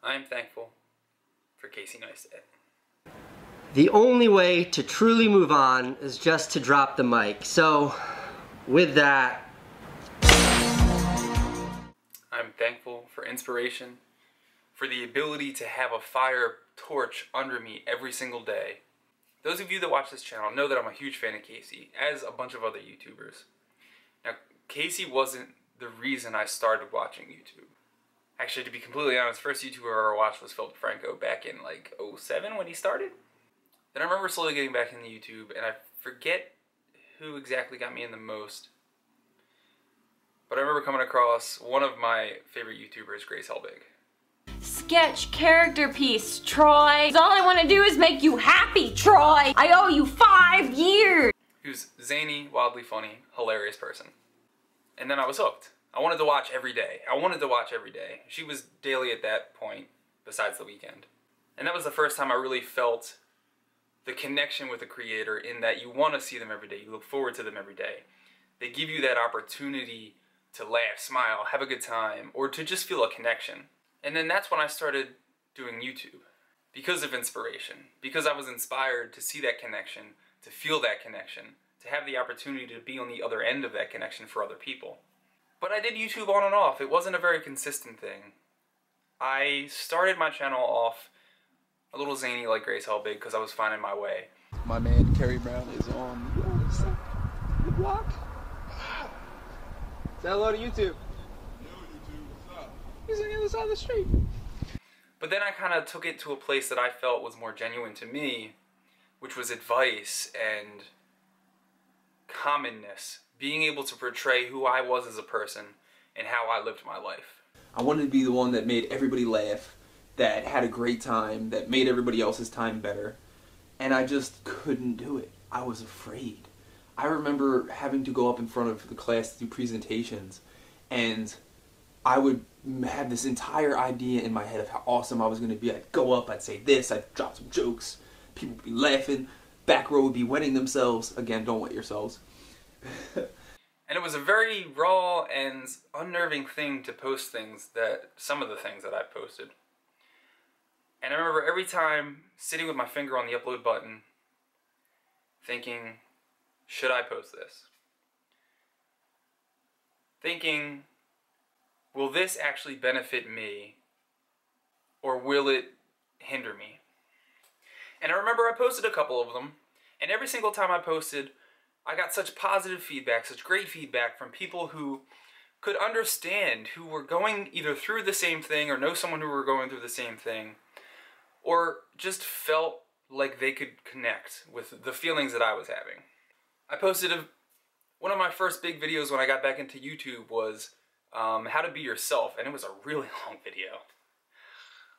I am thankful for Casey Neistat. The only way to truly move on is just to drop the mic. So, with that, I'm thankful for inspiration, for the ability to have a fire torch under me every single day. Those of you that watch this channel know that I'm a huge fan of Casey, as a bunch of other YouTubers. Now, Casey wasn't the reason I started watching YouTube. Actually, to be completely honest, first YouTuber I ever watched was Philip Franco back in like 07 when he started. Then I remember slowly getting back into YouTube, and I forget who exactly got me in the most. But I remember coming across one of my favorite YouTubers, Grace Helbig. Sketch character piece, Troy. All I want to do is make you happy, Troy. I owe you 5 years. Who's zany, wildly funny, hilarious person. And then I was hooked. I wanted to watch every day. She was daily at that point, besides the weekend. And that was the first time I really felt the connection with the creator, in that you want to see them every day. You look forward to them every day. They give you that opportunity to laugh, smile, have a good time, or to just feel a connection. And then that's when I started doing YouTube. Because of inspiration. Because I was inspired to see that connection, to feel that connection, to have the opportunity to be on the other end of that connection for other people. But I did YouTube on and off. It wasn't a very consistent thing. I started my channel off a little zany like Grace Helbig because I was finding my way. My man Kerry Brown is on the block. Say hello to YouTube. Yo, YouTube, what's up? He's on the other side of the street. But then I kind of took it to a place that I felt was more genuine to me, which was advice and commonness. Being able to portray who I was as a person and how I lived my life. I wanted to be the one that made everybody laugh, that had a great time, that made everybody else's time better. And I just couldn't do it. I was afraid. I remember having to go up in front of the class to do presentations, and I would have this entire idea in my head of how awesome I was going to be. I'd go up, I'd say this, I'd drop some jokes, people would be laughing, back row would be wetting themselves. Again, don't wet yourselves. And it was a very raw and unnerving thing to post some of the things that I posted. And I remember every time sitting with my finger on the upload button, thinking, should I post this? Thinking, will this actually benefit me, or will it hinder me? And I remember I posted a couple of them, and every single time I posted, I got such positive feedback, such great feedback from people who could understand, who were going either through the same thing or know someone who were going through the same thing, or just felt like they could connect with the feelings that I was having. I posted one of my first big videos when I got back into YouTube was how to be yourself, and it was a really long video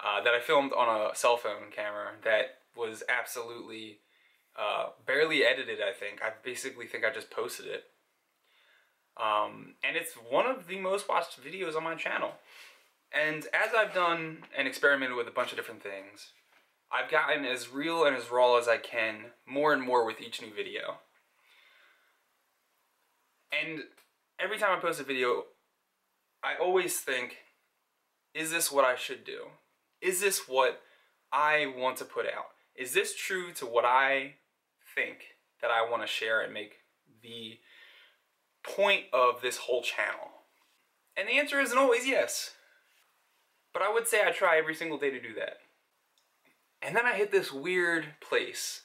that I filmed on a cell phone camera that was absolutely barely edited, I think. I basically think I just posted it. And it's one of the most watched videos on my channel. And as I've done and experimented with a bunch of different things, I've gotten as real and as raw as I can, more and more with each new video. And every time I post a video, I always think, is this what I should do? Is this what I want to put out? Is this true to what I think that I want to share and make the point of this whole channel? And the answer isn't always yes. But I would say I try every single day to do that. And then I hit this weird place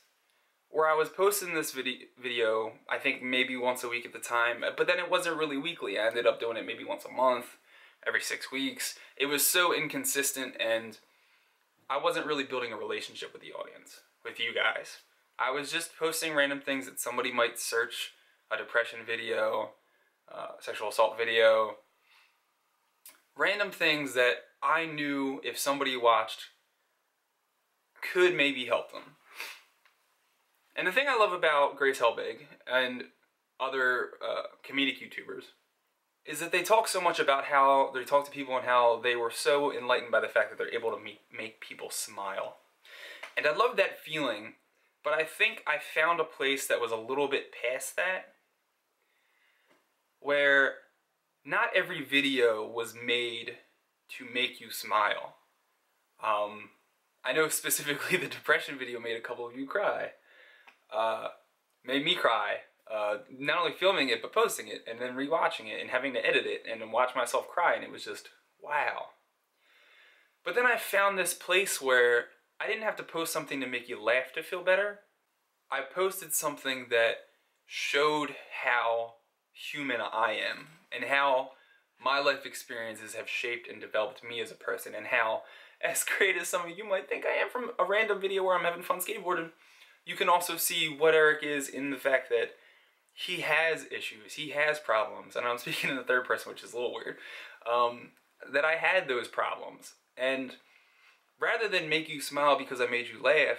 where I was posting this video, I think maybe once a week at the time, but then it wasn't really weekly. I ended up doing it maybe once a month, every 6 weeks. It was so inconsistent, and I wasn't really building a relationship with the audience, with you guys. I was just posting random things that somebody might search, a depression video, sexual assault video, random things that I knew if somebody watched could maybe help them. And the thing I love about Grace Helbig and other comedic YouTubers is that they talk so much about how they talk to people and how they were so enlightened by the fact that they're able to make people smile. And I love that feeling, but I think I found a place that was a little bit past that, where not every video was made to make you smile. I know specifically the depression video made a couple of you cry. Made me cry. Not only filming it, but posting it, and then rewatching it, and having to edit it, and then watch myself cry, and it was just, wow. But then I found this place where I didn't have to post something to make you laugh to feel better. I posted something that showed how human I am, and how my life experiences have shaped and developed me as a person, and how, as great as some of you might think I am from a random video where I'm having fun skateboarding, you can also see what Eric is in the fact that he has issues, he has problems, and I'm speaking in the third person, which is a little weird, that I had those problems. And rather than make you smile because I made you laugh,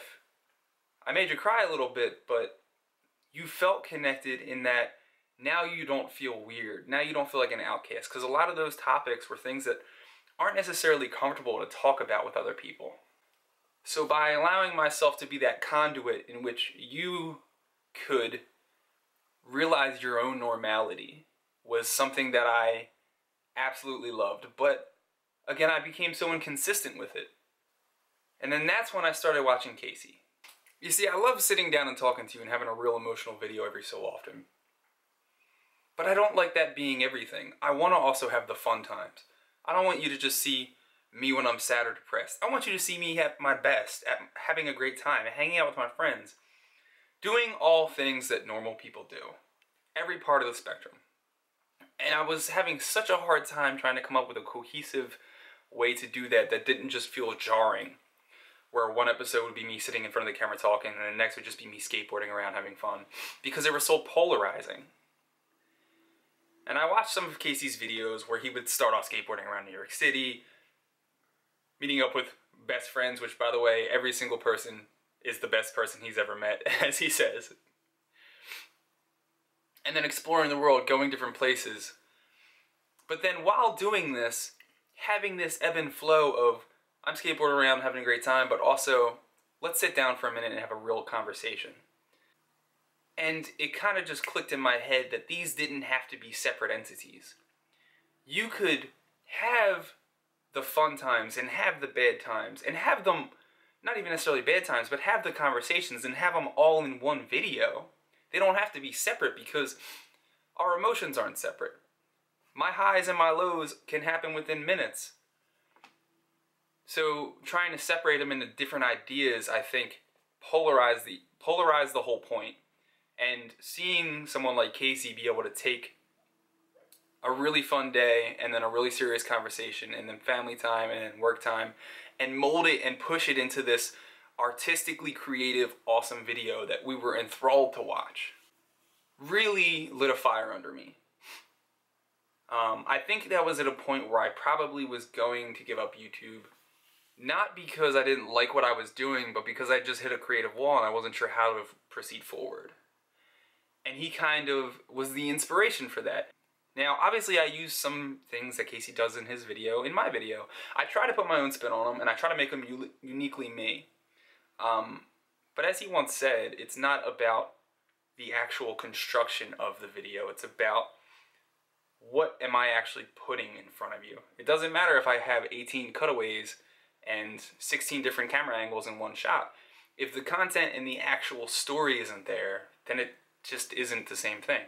I made you cry a little bit, but you felt connected in that now you don't feel weird. Now you don't feel like an outcast, because a lot of those topics were things that aren't necessarily comfortable to talk about with other people. So by allowing myself to be that conduit in which you could realize your own normality was something that I absolutely loved. But again, I became so inconsistent with it. And then that's when I started watching Casey. You see, I love sitting down and talking to you and having a real emotional video every so often. But I don't like that being everything. I want to also have the fun times. I don't want you to just see me when I'm sad or depressed. I want you to see me at my best, at having a great time, hanging out with my friends, doing all things that normal people do. Every part of the spectrum. And I was having such a hard time trying to come up with a cohesive way to do that that didn't just feel jarring. Where one episode would be me sitting in front of the camera talking, and the next would just be me skateboarding around having fun. Because they were so polarizing. And I watched some of Casey's videos where he would start off skateboarding around New York City, meeting up with best friends, which, by the way, every single person is the best person he's ever met, as he says. And then exploring the world, going different places. But then while doing this, having this ebb and flow of, I'm skateboarding around, having a great time, but also, let's sit down for a minute and have a real conversation. And it kind of just clicked in my head that these didn't have to be separate entities. You could have the fun times and have the bad times and have them, not even necessarily bad times, but have the conversations and have them all in one video. They don't have to be separate because our emotions aren't separate. My highs and my lows can happen within minutes. So trying to separate them into different ideas, I think, polarize the whole point. And seeing someone like Casey be able to take a really fun day and then a really serious conversation and then family time and then work time and mold it and push it into this artistically creative, awesome video that we were enthralled to watch really lit a fire under me. I think that was at a point where I probably was going to give up YouTube. Not because I didn't like what I was doing, but because I just hit a creative wall and I wasn't sure how to proceed forward. And he kind of was the inspiration for that. Now, obviously I use some things that Casey does in his video, in my video. I try to put my own spin on them, and I try to make them uniquely me. But as he once said, it's not about the actual construction of the video. It's about what am I actually putting in front of you. It doesn't matter if I have 18 cutaways and 16 different camera angles in one shot. If the content in the actual story isn't there, then it just isn't the same thing.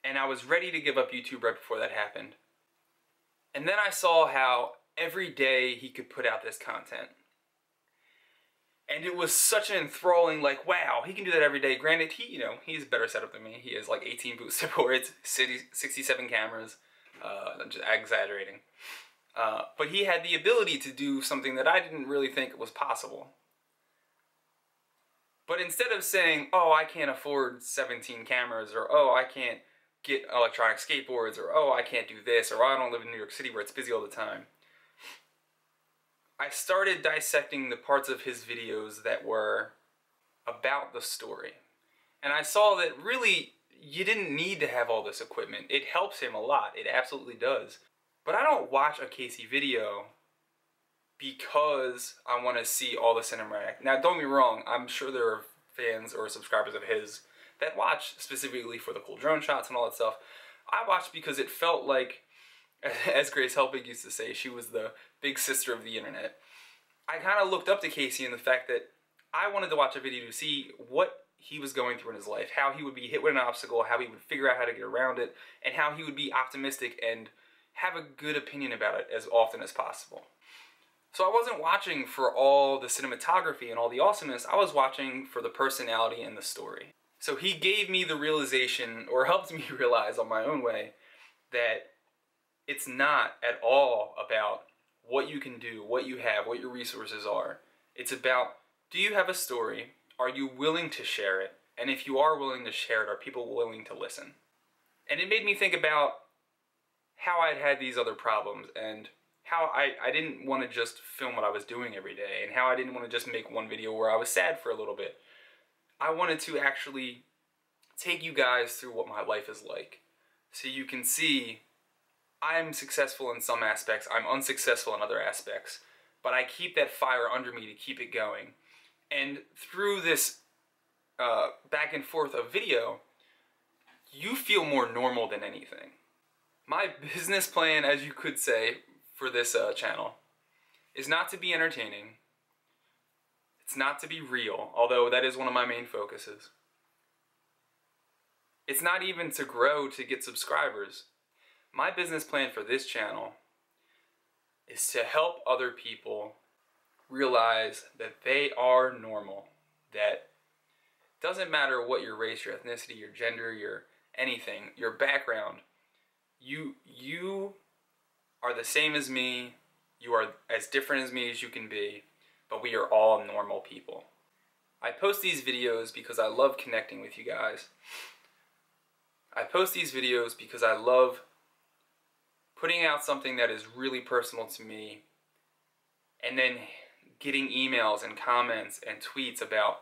And I was ready to give up YouTube right before that happened. And then I saw how every day he could put out this content. And it was such an enthralling, like, wow, he can do that every day. Granted, he's better set up than me. He has like 18 booster boards, 67 cameras. I'm just exaggerating. But he had the ability to do something that I didn't really think was possible. But instead of saying, oh, I can't afford 17 cameras, or oh, I can't get electronic skateboards, or oh, I can't do this, or I don't live in New York City where it's busy all the time, I started dissecting the parts of his videos that were about the story. And I saw that really, you didn't need to have all this equipment. It helps him a lot, it absolutely does. But I don't watch a Casey video because I want to see all the cinematic. Now, don't get me wrong, I'm sure there are fans or subscribers of his that watch specifically for the cool drone shots and all that stuff. I watched because it felt like, as Grace Helbig used to say, she was the big sister of the internet. I kind of looked up to Casey in the fact that I wanted to watch a video to see what he was going through in his life, how he would be hit with an obstacle, how he would figure out how to get around it, and how he would be optimistic and have a good opinion about it as often as possible. So I wasn't watching for all the cinematography and all the awesomeness, I was watching for the personality and the story. So he gave me the realization, or helped me realize on my own way, that it's not at all about what you can do, what you have, what your resources are. It's about, do you have a story? Are you willing to share it? And if you are willing to share it, are people willing to listen? And it made me think about how I'd had these other problems and how I didn't want to just film what I was doing every day and how I didn't want to just make one video where I was sad for a little bit. I wanted to actually take you guys through what my life is like so you can see I'm successful in some aspects, I'm unsuccessful in other aspects, but I keep that fire under me to keep it going. And through this back and forth of video, you feel more normal than anything. My business plan, as you could say, for this channel is not to be entertaining. It's not to be real, although that is one of my main focuses. It's not even to grow to get subscribers. My business plan for this channel is to help other people realize that they are normal, that it doesn't matter what your race, your ethnicity, your gender, your anything, your background, you are the same as me, you are as different as me as you can be, but we are all normal people. I post these videos because I love connecting with you guys. I post these videos because I love putting out something that is really personal to me and then getting emails and comments and tweets about,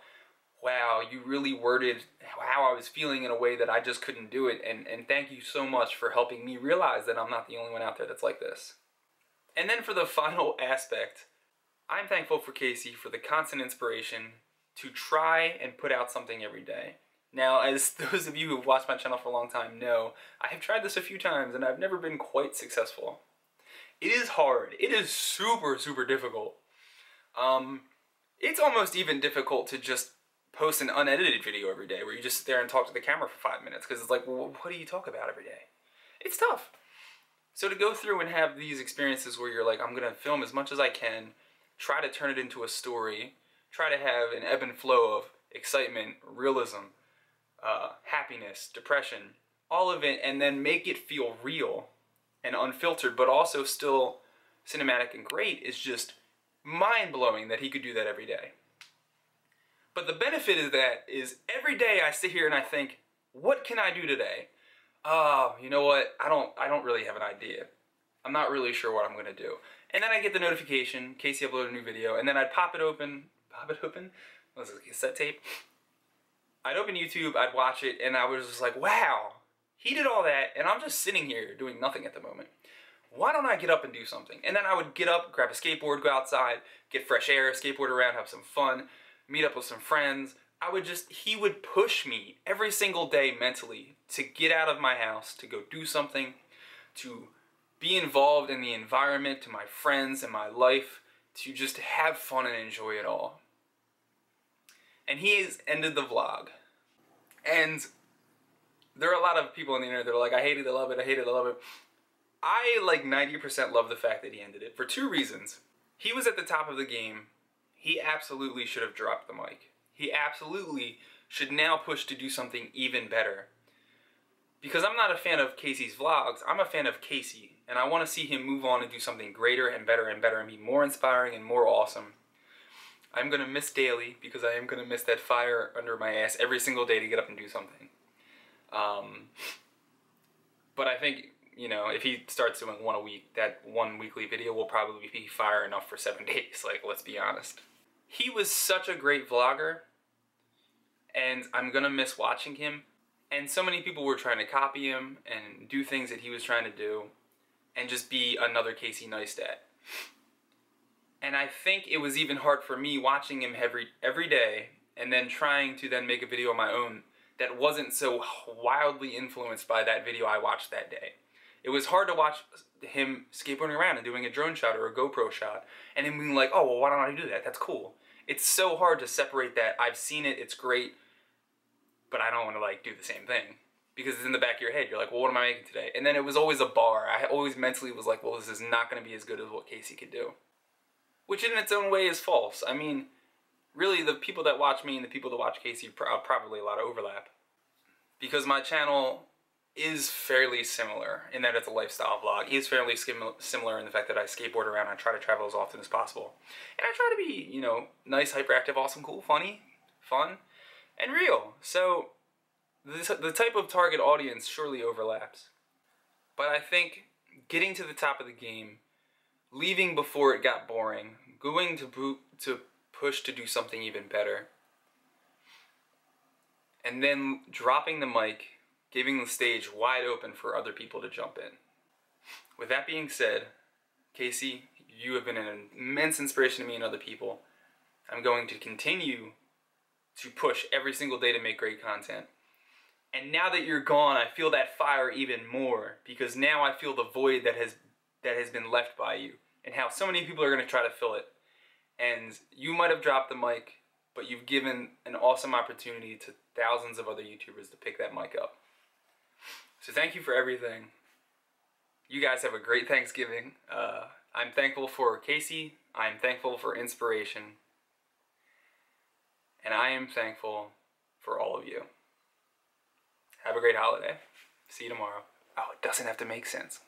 wow, you really worded how I was feeling in a way that I just couldn't do it, and thank you so much for helping me realize that I'm not the only one out there that's like this. And then for the final aspect, I'm thankful for Casey for the constant inspiration to try and put out something every day. Now, as those of you who have watched my channel for a long time know, I have tried this a few times and I've never been quite successful. It is hard. It is super, super difficult. It's almost even difficult to just post an unedited video every day where you just sit there and talk to the camera for 5 minutes, because it's like, well, what do you talk about every day? It's tough. So to go through and have these experiences where you're like, I'm going to film as much as I can, try to turn it into a story, try to have an ebb and flow of excitement, realism, happiness, depression, all of it, and then make it feel real and unfiltered, but also still cinematic and great, is just mind-blowing that he could do that every day. But the benefit of that is every day I sit here and I think, what can I do today? Oh, you know what? I don't really have an idea. I'm not really sure what I'm gonna do. And then I get the notification, Casey uploaded a new video, and then I'd pop it open? What was it, a cassette tape? I'd open YouTube, I'd watch it, and I was just like, wow, he did all that, and I'm just sitting here doing nothing at the moment. Why don't I get up and do something? And then I would get up, grab a skateboard, go outside, get fresh air, skateboard around, have some fun, meet up with some friends. He would push me every single day mentally to get out of my house, to go do something, to be involved in the environment, to my friends and my life, to just have fun and enjoy it all. And he has ended the vlog. And there are a lot of people on the internet that are like, I hate it, I love it, I hate it, I love it. I like 90% love the fact that he ended it for two reasons. He was at the top of the game. He absolutely should have dropped the mic. He absolutely should now push to do something even better. Because I'm not a fan of Casey's vlogs, I'm a fan of Casey. And I want to see him move on and do something greater and better and be more inspiring and more awesome. I'm going to miss daily because I am going to miss that fire under my ass every single day to get up and do something. But I think, you know, if he starts doing one a week, that one weekly video will probably be fire enough for 7 days, like, let's be honest. He was such a great vlogger, and I'm gonna miss watching him. And so many people were trying to copy him and do things that he was trying to do and just be another Casey Neistat. And I think it was even hard for me watching him every day and then trying to then make a video of my own that wasn't so wildly influenced by that video I watched that day. It was hard to watch him skateboarding around and doing a drone shot or a GoPro shot, and then being like, oh, well, why don't I do that? That's cool. It's so hard to separate that. I've seen it, it's great, but I don't want to like do the same thing. Because it's in the back of your head. You're like, well, what am I making today? And then it was always a bar. I always mentally was like, well, this is not going to be as good as what Casey could do. Which in its own way is false. I mean, really, the people that watch me and the people that watch Casey probably a lot of overlap. Because my channel is fairly similar in that it's a lifestyle vlog. He is fairly similar in the fact that I skateboard around. I try to travel as often as possible. And I try to be, you know, nice, hyperactive, awesome, cool, funny, fun, and real. So the type of target audience surely overlaps. But I think getting to the top of the game, leaving before it got boring, going to push to do something even better, and then dropping the mic, giving the stage wide open for other people to jump in. With that being said, Casey, you have been an immense inspiration to me and other people. I'm going to continue to push every single day to make great content. And now that you're gone, I feel that fire even more, because now I feel the void that has been left by you, and how so many people are going to try to fill it. And you might have dropped the mic, but you've given an awesome opportunity to thousands of other YouTubers to pick that mic up. So thank you for everything. You guys have a great Thanksgiving. I'm thankful for Casey. I'm thankful for inspiration. And I am thankful for all of you. Have a great holiday. See you tomorrow. Oh, it doesn't have to make sense.